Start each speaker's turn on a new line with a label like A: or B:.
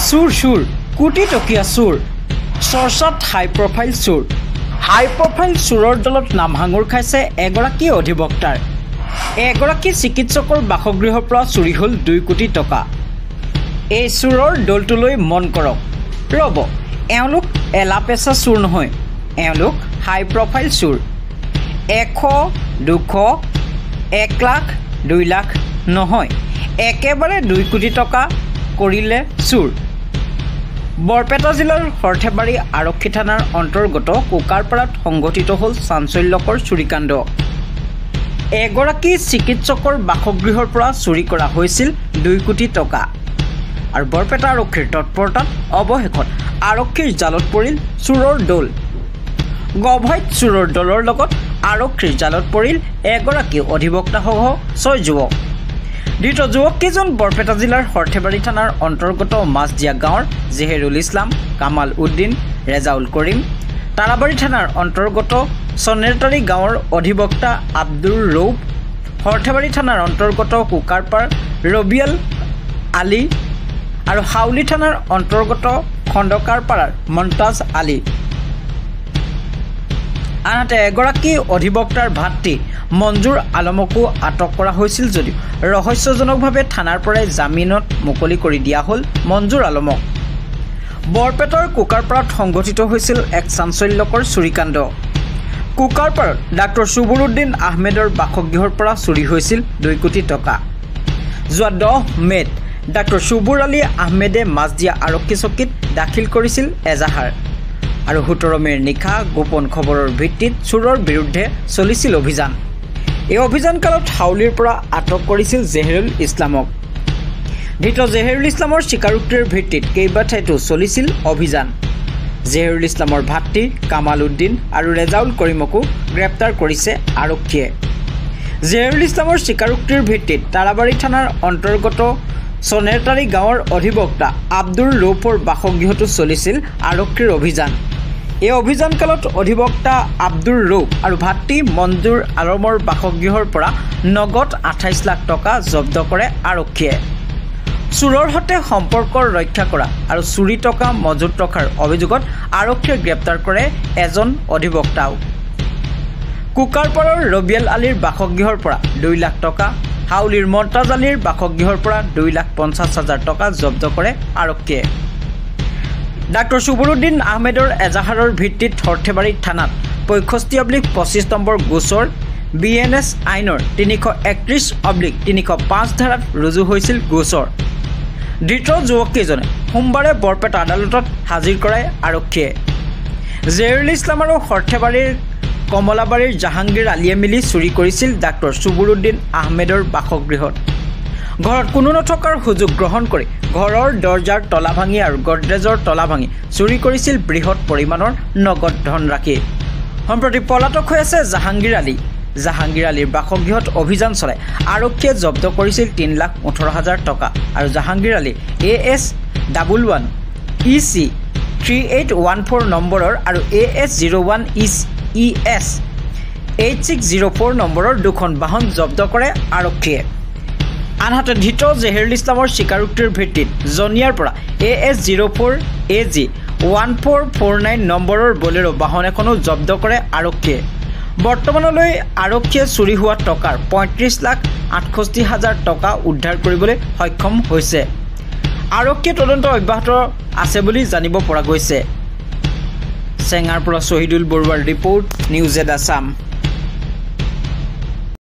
A: চুৰ কোটি টকীয়া চুৰ চৰ্চাত হাই প্ৰফাইল চুৰৰ দলত নাম হাঙুৰ খাইছে এগৰাকী অধিবক্তাৰ এগৰাকী চিকিৎসকৰ বাসগৃহৰ পৰা চুৰি হ'ল 2 কোটি টকা এই চুৰৰ দলটোলৈ মন কৰক ৰব এওঁলোক এলাপেচা চুৰ নহয় এওঁলোক হাই প্ৰফাইল চুৰ 100 200 1 লাখ 2 লাখ নহয় একেবাৰে 2 কোটি টকা কৰিলে চুৰ বৰপেটা জিলাৰ হৰথেবাৰী আৰক্ষী থানাৰ অন্তৰ্গত কুকাৰপাৰাত সংঘটিত হ'ল চাঞ্চল্যকৰ চুৰিকাণ্ড এগৰাকী চিকিৎসকৰ বাসগৃহৰ পৰা চুৰি কৰা হৈছিল 2 কোটি টকা আৰু বৰপেটা আৰক্ষীৰ তৎপৰতাত অৱশেষত আৰক্ষীৰ জালত পৰিল চুৰৰ দল গভৈত চুৰৰ দলৰ লগত আৰক্ষীৰ জালত পৰিল এগৰাকী অধিবক্তাসহ 6 যুৱক ধৃত যুৱককেইজন বৰপেটা জিলাৰ হৰথেবাৰী থানাৰ অন্তৰ্গত মাছদিয়া গাঁৱৰ জেহেৰুল ইছলাম কামাল উদ্দিন ৰেজাউল কৰিম তাৰাবাৰী থানাৰ অন্তৰ্গত চনেৰতাৰী গাঁৱৰ অধিবক্তা আব্দুৰ ৰৌফ হৰথেবাৰী থানাৰ অন্তৰ্গত কুকাৰপাৰ ৰবিয়াল আলী আৰু হাউলি থানাৰ অন্তৰ্গত খণ্ডকাৰপাৰাৰ মন্তাজ আলী আনহাতে এগৰাকী অধিবক্তাৰ ভাতৃ মঞ্জুৰ আলমকো আটক কৰা হৈছিল যদিও ৰহস্যজনকভাৱে থানাৰ পৰাই জামিনত মুকলি কৰি দিয়া হ'ল মঞ্জুৰ আলমক বৰপেটাৰ কুকাৰপাৰাত সংঘটিত হৈছিল এক চাঞ্চল্যকৰ চুৰিকাণ্ড কুকাৰপাৰাত ডাক্তৰ সুবুৰুদ্দিন আহমেদৰ বাসগৃহৰ পৰা চুৰি হৈছিল 2 কোটি টকা যোৱা 10 মে'ত ডাক্তৰ সুবুৰ আলী আহমেদে মাছদিয়া আৰক্ষী চকীত দাখিল কৰিছিল এজাহাৰ আৰু 17 মে'ৰ নিশা গোপন খবৰৰ ভিত্তিত চুৰৰ বিৰুদ্ধে চলিছিল অভিযান এই অভিযানকালত হাউলিৰ পৰা আটক কৰিছিল জেহেৰুল ইছলামক ধৃত জেহেৰুল ইছলামৰ স্বীকাৰোক্তিৰ ভিত্তিত কেইবাঠাইতো চলিছিল অভিযান জেহেৰুল ইছলামৰ ভাতৃ কামাল উদ্দিন আৰু ৰেজাউল কৰিমকো গ্ৰেপ্তাৰ কৰিছে আৰক্ষীয়ে জেহেৰুল ইছলামৰ স্বীকাৰোক্তিৰ ভিত্তিত তাৰাবাৰী থানাৰ অন্তৰ্গত চনেৰতাৰী গাঁৱৰ অধিবক্তা আব্দুৰ ৰৌফৰ বাসগৃহতো চলিছিল আৰক্ষীৰ অভিযান এই অভিযানকালত অধিবক্তা আব্দুৰ ৰৌফ আৰু ভাতৃ মঞ্জুৰ আলমৰ বাসগৃহৰ পৰা নগদ 28 লাখ টকা জব্দ কৰে আৰক্ষীয়ে চুৰৰ সৈতে সম্পৰ্ক ৰক্ষা কৰা আৰু চুৰি টকা মজুত ৰখাৰ অভিযোগত আৰক্ষীয়ে গ্ৰেপ্তাৰ কৰে এজন অধিবক্তাও কুকাৰপাৰৰ ৰবিয়াল আলীৰ বাসগৃহৰ পৰা 2 লাখ টকা হাউলিৰ মন্তাজ আলীৰ বাসগৃহৰ পৰা 2,50,000 টকা জব্দ কৰে আৰক্ষীয়ে ডাক্তৰ সুবুৰুদ্দিন আহমেদৰ এজাহাৰৰ ভিত্তিত হৰথেবাৰী থানাত 65/25 নম্বৰ গোচৰ BNS আইনৰ 331/305 ধাৰাত ৰুজু হৈছিল গোচৰ ধৃত যুৱককেইজনে সোমবাৰে বৰপেটা আদালতত হাজিৰ কৰায় আৰক্ষীয়ে জেহেৰুল ইছলাম আৰু হৰথেবাৰীৰ কমলাবাৰীৰ জাহাংগীৰ আলীয়ে মিলি চুৰি কৰিছিল ডাক্তৰ সুবুৰুদ্দিন আহমেদৰ বাসগৃহত ঘৰত কোনো নথকাৰ সুযোগ গ্ৰহণ কৰি ঘৰৰ দৰ্জাৰ তলা ভাঙি আৰু গডৰেজৰ তলা ভাঙি চুৰি কৰিছিল বৃহৎ পৰিমাণৰ নগদ ধনৰাশি সম্প্ৰতি পলাতক হৈ আছে জাহাংগীৰ আলীৰ বাসগৃহত অভিযান চলাই আৰক্ষীয়ে জব্দ কৰিছিল 3,18,000 টকা আৰু জাহাংগীৰ আলী AS11 EC 3814 নম্বৰৰ আৰু AS01 ES 8604 নম্বৰৰ দুখন বাহন জব্দ কৰে আৰক্ষীয়ে আনহাতে ধৃত জেহেৰুল ইছলামৰ স্বীকাৰোক্তিৰ ভিত্তিত জনিয়াৰ পৰা AS04 AG 1449 নম্বৰৰ বলেৰো বাহন এখনো জব্দ কৰে আৰক্ষীয়ে বৰ্তমানলৈ আৰক্ষীয়ে চুৰি হোৱা টকাৰ 35,68,000 টকা উদ্ধাৰ কৰিবলৈ সক্ষম হৈছে আৰক্ষীয়ে তদন্ত অব্যাহত আছে বুলি জানিব পৰা গৈছে চেঙাৰ পৰা শহীদুল বৰুৱাৰ ৰিপৰ্ট নিউজ এড আছাম